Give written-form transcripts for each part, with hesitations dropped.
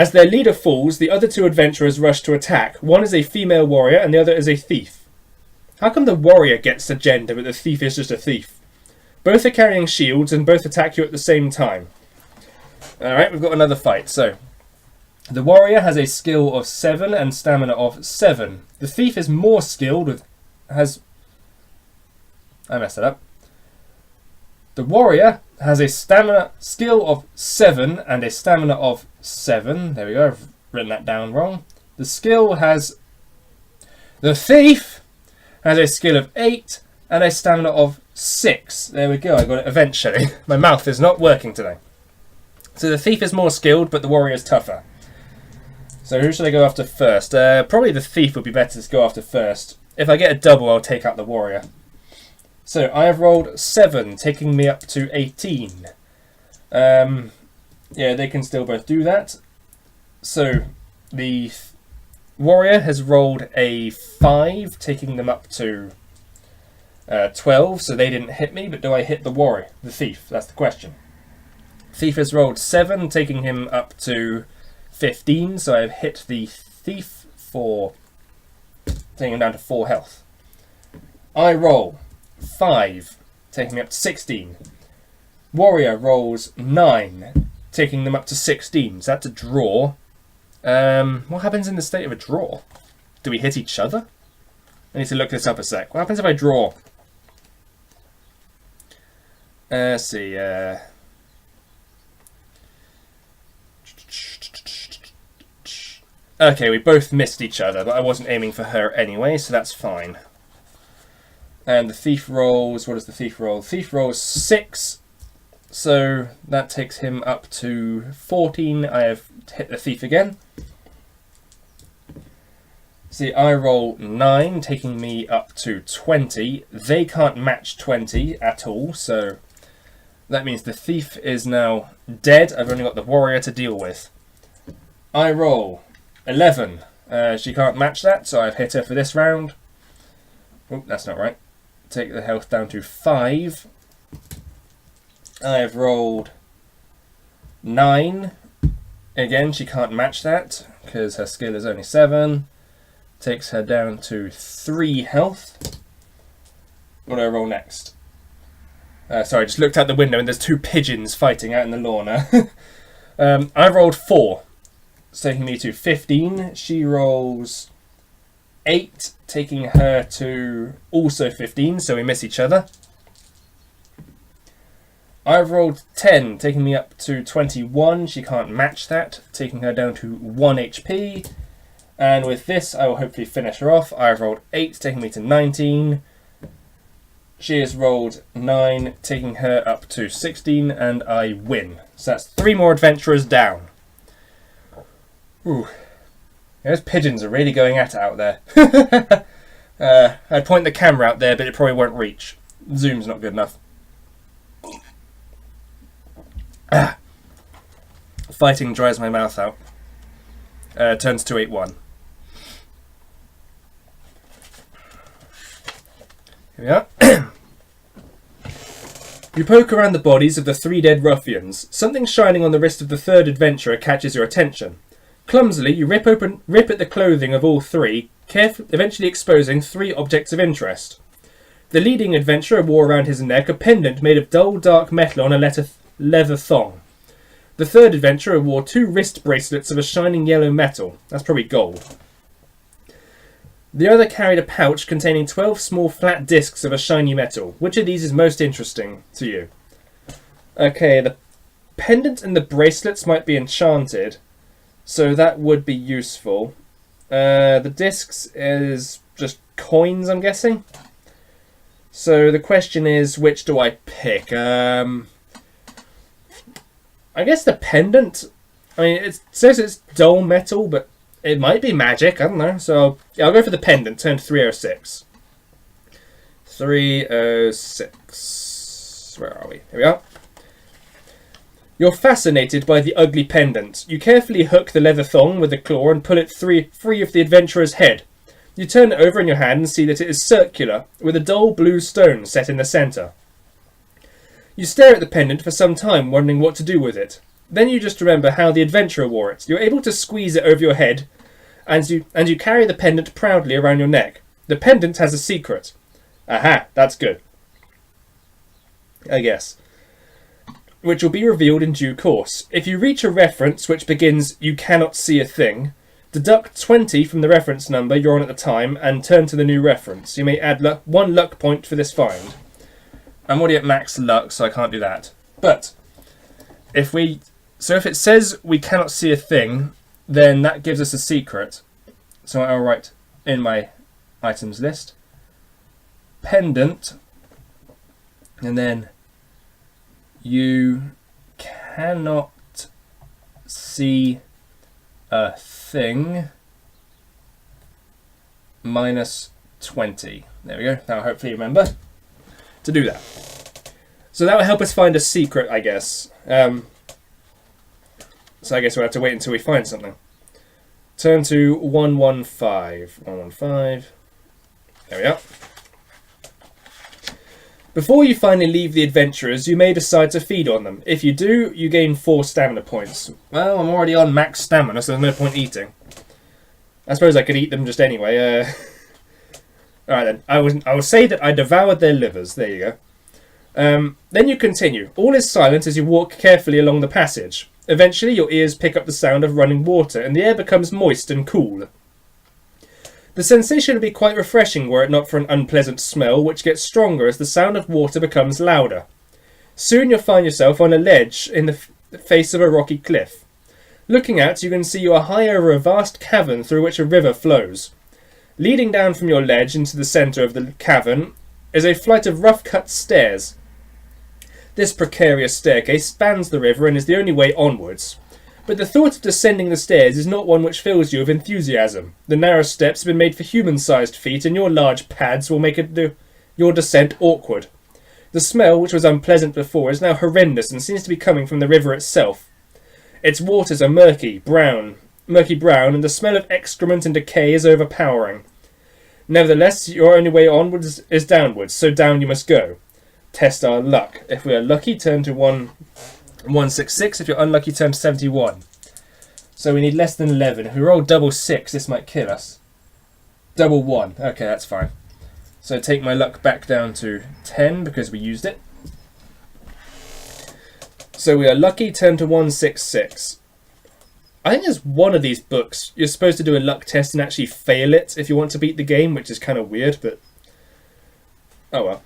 As their leader falls, the other two adventurers rush to attack. One is a female warrior and the other is a thief. How come the warrior gets the gender but the thief is just a thief? Both are carrying shields and both attack you at the same time. Alright, we've got another fight. So, the warrior has a skill of 7 and stamina of 7. The thief is more skilled I messed it up. The warrior has a skill of 7 and a stamina of 7. There we go, I've written that down wrong. The thief has a skill of 8 and a stamina of 6. There we go, I got it eventually. My mouth is not working today. So the thief is more skilled, but the warrior is tougher. So who should I go after first? Probably the thief would be better to go after first. If I get a double, I'll take out the warrior. So I have rolled 7, taking me up to 18. Yeah, they can still both do that. So the warrior has rolled a 5, taking them up to 12. So they didn't hit me, but do I hit the warrior, the thief? That's the question. Thief has rolled 7, taking him up to 15. So I've hit the thief for taking him down to 4 health. I roll 5, taking me up to 16. Warrior rolls 9, taking them up to 16. So that's a draw. What happens in the state of a draw? Do we hit each other? I need to look this up a sec. What happens if I draw? Let's see. Okay, we both missed each other, but I wasn't aiming for her anyway, so that's fine. And the thief rolls... What does the thief roll? The thief rolls 6, so that takes him up to 14. I have hit the thief again. See, I roll 9, taking me up to 20. They can't match 20 at all, so that means the thief is now dead. I've only got the warrior to deal with. I roll 11. She can't match that, so I've hit her for this round. Oh, that's not right. Take the health down to 5. I have rolled 9. Again, she can't match that because her skill is only 7. Takes her down to 3 health. What do I roll next? Sorry, I just looked out the window and there's 2 pigeons fighting out in the lawn. I rolled 4. It's taking me to 15. She rolls 8, taking her to also 15, so we miss each other. I've rolled 10, taking me up to 21. She can't match that, taking her down to 1 HP. And with this, I will hopefully finish her off. I've rolled 8, taking me to 19. She has rolled 9, taking her up to 16, and I win. So that's 3 more adventurers down. Ooh. Those pigeons are really going at it out there. I'd point the camera out there, but it probably won't reach. Zoom's not good enough. Fighting dries my mouth out. Turns to 8-1. Here we are. You poke around the bodies of the 3 dead ruffians. Something shining on the wrist of the 3rd adventurer catches your attention. Clumsily, you rip at the clothing of all 3, eventually exposing 3 objects of interest. The leading adventurer wore around his neck a pendant made of dull, dark metal on a leather thong. The 3rd adventurer wore 2 wrist bracelets of a shining yellow metal. That's probably gold. The other carried a pouch containing 12 small flat discs of a shiny metal. Which of these is most interesting to you? Okay, the pendant and the bracelets might be enchanted, so that would be useful. The discs is just coins, I'm guessing. So the question is, which do I pick? I guess the pendant. I mean, it says it's dull metal, but it might be magic. I don't know. So I'll go for the pendant. Turn 306. 306. Where are we? Here we are. You're fascinated by the ugly pendant. You carefully hook the leather thong with a claw and pull it free of the adventurer's head. You turn it over in your hand and see that it is circular, with a dull blue stone set in the centre. You stare at the pendant for some time, wondering what to do with it. Then you just remember how the adventurer wore it. You're able to squeeze it over your head, and you carry the pendant proudly around your neck. The pendant has a secret. Aha, that's good. I guess. Which will be revealed in due course. If you reach a reference which begins, "You cannot see a thing," deduct 20 from the reference number you're on at the time and turn to the new reference. You may add 1 luck point for this find. I'm already at max luck, so I can't do that. But if it says "we cannot see a thing," then that gives us a secret. So I'll write in my items list, pendant, and then "you cannot see a thing minus 20. There we go. Now hopefully remember to do that. So that will help us find a secret, I guess. So I guess we'll have to wait until we find something. Turn to 115. 115. There we are. Before you finally leave the adventurers, you may decide to feed on them. If you do, you gain 4 stamina points. Well, I'm already on max stamina, so there's no point eating. I suppose I could eat them just anyway. Alright then. I will say that I devoured their livers. There you go. Then you continue. All is silent as you walk carefully along the passage. Eventually, your ears pick up the sound of running water, and the air becomes moist and cool. The sensation would be quite refreshing were it not for an unpleasant smell, which gets stronger as the sound of water becomes louder. Soon you'll find yourself on a ledge in the face of a rocky cliff. Looking out, you can see you are high over a vast cavern through which a river flows. Leading down from your ledge into the centre of the cavern is a flight of rough-cut stairs. This precarious staircase spans the river and is the only way onwards. But the thought of descending the stairs is not one which fills you with enthusiasm. The narrow steps have been made for human-sized feet, and your large pads will make your descent awkward. The smell, which was unpleasant before, is now horrendous and seems to be coming from the river itself. Its waters are murky brown, and the smell of excrement and decay is overpowering. Nevertheless, your only way onwards is downwards, so down you must go. Test our luck. If we are lucky, turn to 166. If you're unlucky, turn to 71. So we need less than 11. If we roll double 6, this might kill us. Double 1. Okay, that's fine. So take my luck back down to 10 because we used it. So we are lucky, turn to 166. I think there's one of these books you're supposed to do a luck test and actually fail it if you want to beat the game, which is kind of weird, but oh well.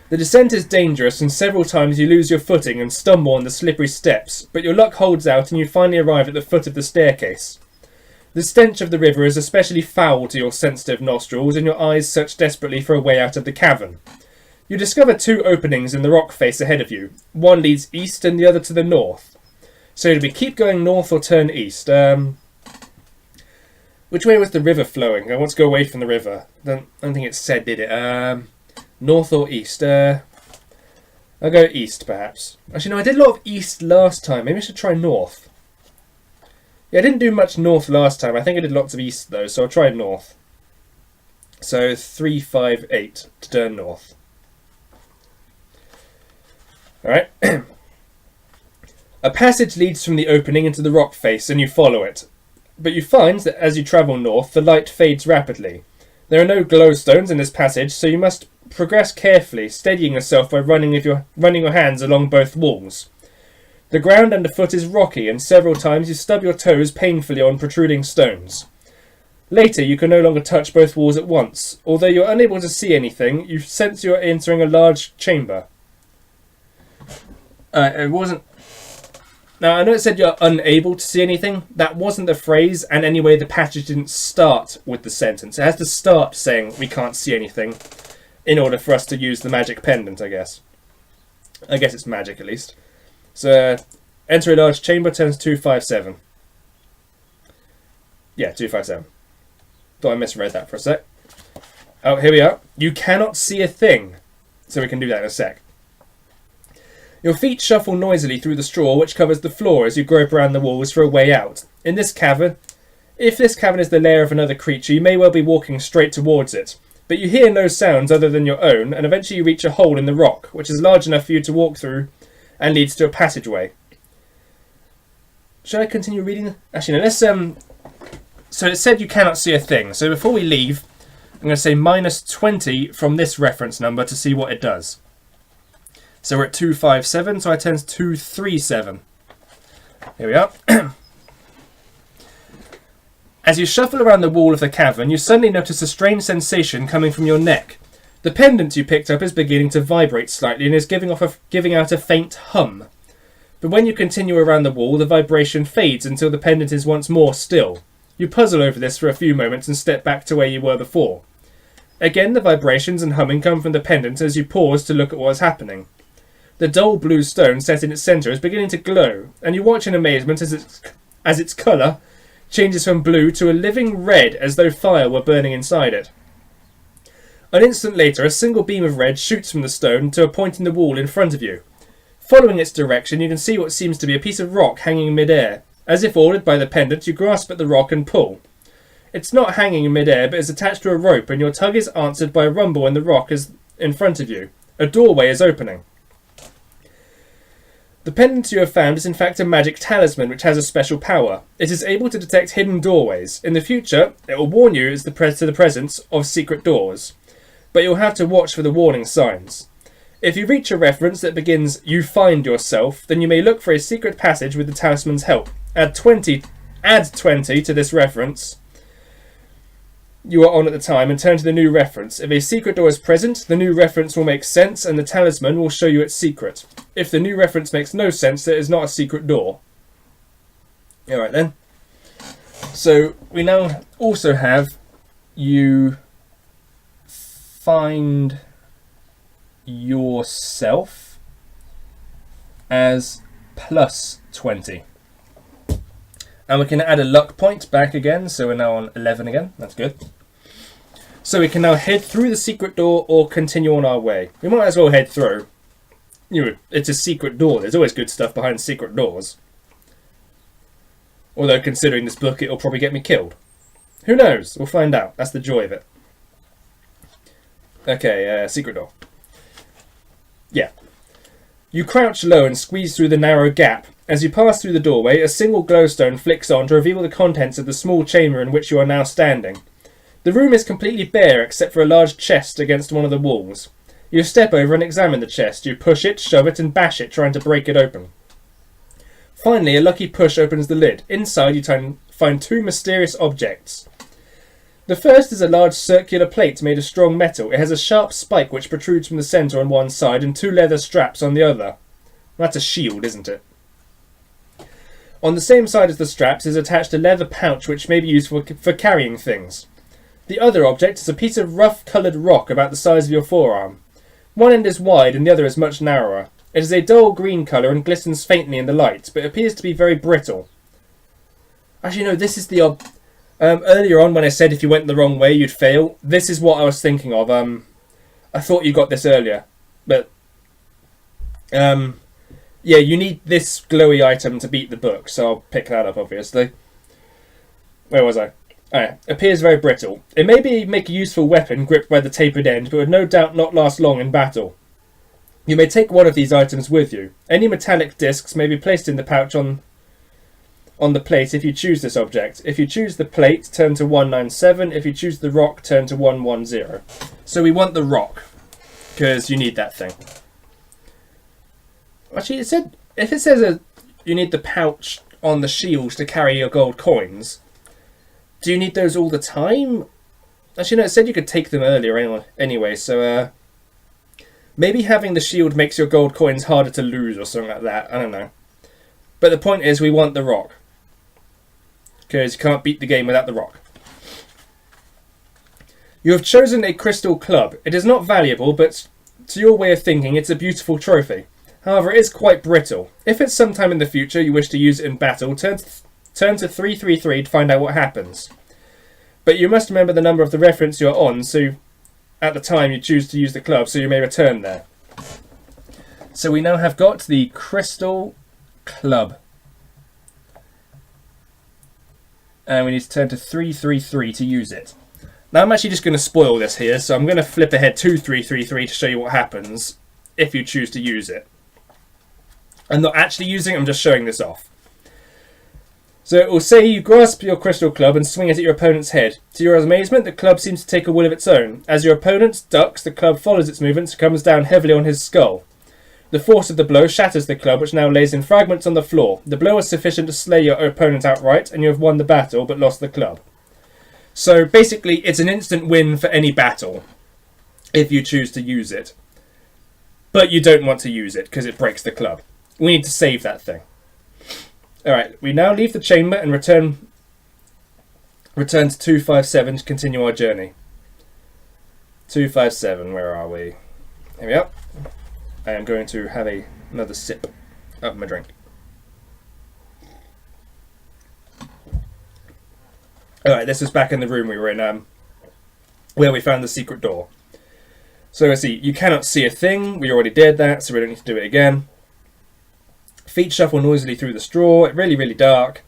The descent is dangerous, and several times you lose your footing and stumble on the slippery steps, but your luck holds out and you finally arrive at the foot of the staircase. The stench of the river is especially foul to your sensitive nostrils, and your eyes search desperately for a way out of the cavern. You discover 2 openings in the rock face ahead of you. One leads east and the other to the north. So do we keep going north or turn east? Which way was the river flowing? I want to go away from the river. I don't think it said, did it? North or east? I'll go east, perhaps. Actually, no, I did a lot of east last time. Maybe I should try north. Yeah, I didn't do much north last time. I think I did lots of east, though, so I'll try north. So 3, 5, 8 to turn north. Alright. A passage leads from the opening into the rock face, and you follow it. But you find that as you travel north, the light fades rapidly. There are no glowstones in this passage, so you must progress carefully, steadying yourself by running your hands along both walls. The ground underfoot is rocky, and several times you stub your toes painfully on protruding stones. Later, you can no longer touch both walls at once. Although you are unable to see anything, you sense you are entering a large chamber. It wasn't... Now, I know it said you're unable to see anything. That wasn't the phrase, and anyway, the passage didn't start with the sentence. It has to start saying we can't see anything in order for us to use the magic pendant, I guess. I guess it's magic, at least. So, enter a large chamber, turns 257. Yeah, 257. Thought I misread that for a sec. Oh, here we are. You cannot see a thing. So we can do that in a sec. Your feet shuffle noisily through the straw which covers the floor as you grope around the walls for a way out. In this cavern, if this cavern is the lair of another creature, you may well be walking straight towards it. But you hear no sounds other than your own, and eventually you reach a hole in the rock, which is large enough for you to walk through and leads to a passageway. Should I continue reading? Actually, no, let's... So it said you cannot see a thing. So before we leave, I'm going to say minus 20 from this reference number to see what it does. So we're at 257, so I turn to 237. Here we are. As you shuffle around the wall of the cavern, you suddenly notice a strange sensation coming from your neck. The pendant you picked up is beginning to vibrate slightly and is giving out a faint hum. But when you continue around the wall, the vibration fades until the pendant is once more still. You puzzle over this for a few moments and step back to where you were before. Again, the vibrations and humming come from the pendant as you pause to look at what is happening. The dull blue stone set in its centre is beginning to glow, and you watch in amazement as its colour changes from blue to a living red as though fire were burning inside it. An instant later, a single beam of red shoots from the stone to a point in the wall in front of you. Following its direction, you can see what seems to be a piece of rock hanging in mid-air. As if ordered by the pendant, you grasp at the rock and pull. It's not hanging in mid-air, but is attached to a rope, and your tug is answered by a rumble in the rock in front of you. A doorway is opening. The pendant you have found is in fact a magic talisman which has a special power. It is able to detect hidden doorways. In the future, it will warn you to the presence of secret doors, but you'll have to watch for the warning signs. If you reach a reference that begins, "You find yourself," then you may look for a secret passage with the talisman's help. Add 20 to this reference you are on at the time and turn to the new reference. If a secret door is present, the new reference will make sense and the talisman will show you its secret. If the new reference makes no sense, there is not a secret door. Alright then. So we now also have you find yourself as plus 20. And we can add a luck point back again, so we're now on 11 again. That's good. So we can now head through the secret door or continue on our way. We might as well head through. You know, it's a secret door. There's always good stuff behind secret doors. Although, considering this book, it'll probably get me killed. Who knows? We'll find out. That's the joy of it. Okay, secret door. Yeah. You crouch low and squeeze through the narrow gap. As you pass through the doorway, a single glowstone flicks on to reveal the contents of the small chamber in which you are now standing. The room is completely bare except for a large chest against one of the walls. You step over and examine the chest. You push it, shove it and bash it, trying to break it open. Finally, a lucky push opens the lid. Inside you find two mysterious objects. The first is a large circular plate made of strong metal. It has a sharp spike which protrudes from the centre on one side and two leather straps on the other. That's a shield, isn't it? On the same side as the straps is attached a leather pouch which may be used for carrying things. The other object is a piece of rough-coloured rock about the size of your forearm. One end is wide and the other is much narrower. It is a dull green colour and glistens faintly in the light, but appears to be very brittle. Actually, no, this is the... earlier on when I said if you went the wrong way you'd fail, this is what I was thinking of. I thought you got this earlier, but... yeah, you need this glowy item to beat the book, so I'll pick that up, obviously. Where was I? Appears very brittle. It may make a useful weapon gripped by the tapered end, but would no doubt not last long in battle. You may take one of these items with you. Any metallic discs may be placed in the pouch on the plate if you choose this object. If you choose the plate, turn to 197. If you choose the rock, turn to 110. So we want the rock, because you need that thing. Actually, if it says you need the pouch on the shield to carry your gold coins, do you need those all the time? Actually, no, it said you could take them earlier anyway, so maybe having the shield makes your gold coins harder to lose or something like that. I don't know. But the point is we want the rock, because you can't beat the game without the rock. You have chosen a crystal club. It is not valuable, but to your way of thinking, it's a beautiful trophy. However, it is quite brittle. If at some time in the future you wish to use it in battle, turn to 333 to find out what happens. But you must remember the number of the reference you are on, so at the time you choose to use the club, so you may return there. So we now have got the crystal club. And we need to turn to 333 to use it. Now I'm actually just going to spoil this here, so I'm going to flip ahead to 333 to show you what happens if you choose to use it. I'm not actually using it, I'm just showing this off. So it will say you grasp your crystal club and swing it at your opponent's head. To your amazement, the club seems to take a will of its own. As your opponent ducks, the club follows its movements and comes down heavily on his skull. The force of the blow shatters the club, which now lays in fragments on the floor. The blow is sufficient to slay your opponent outright, and you have won the battle but lost the club. So basically, it's an instant win for any battle, if you choose to use it. But you don't want to use it, because it breaks the club. We need to save that thing. Alright, we now leave the chamber and return to 257 to continue our journey. 257, where are we? Here we are. I am going to have another sip of my drink. Alright, this is back in the room we were in, where we found the secret door. So let's see, you cannot see a thing. We already did that, so we don't need to do it again. Feet shuffle noisily through the straw. It's really, really dark.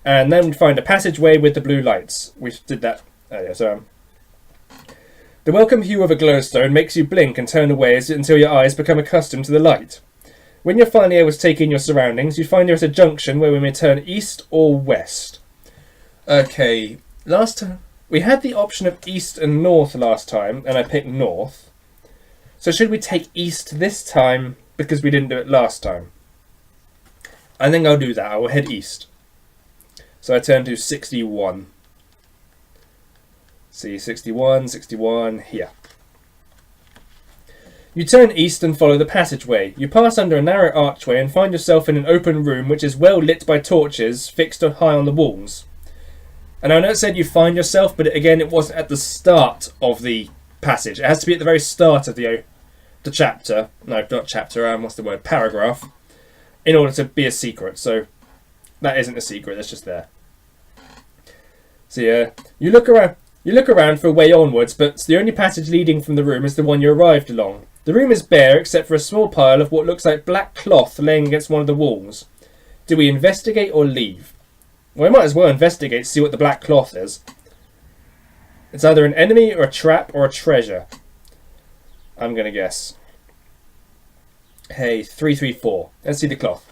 And then we find a passageway with the blue lights. We did that earlier. So, the welcome hue of a glowstone makes you blink and turn away until your eyes become accustomed to the light. When you're finally able to take in your surroundings, you find you're at a junction where we may turn east or west. Okay, last time we had the option of east and north last time, and I picked north. So should we take east this time because we didn't do it last time? I think I'll do that. I will head east. So I turn to 61. See, 61, here. You turn east and follow the passageway. You pass under a narrow archway and find yourself in an open room which is well lit by torches fixed high on the walls. And I know it said you find yourself, but again, it wasn't at the start of the passage. It has to be at the very start of the chapter. No, not chapter, what's the word? Paragraph. In order to be a secret, so that isn't a secret, that's just there. So yeah, you look around for a way onwards, but the only passage leading from the room is the one you arrived along. The room is bare except for a small pile of what looks like black cloth laying against one of the walls. Do we investigate or leave? Well, we might as well investigate to see what the black cloth is. It's either an enemy or a trap or a treasure. I'm gonna guess. Hey, 334. Let's see the cloth.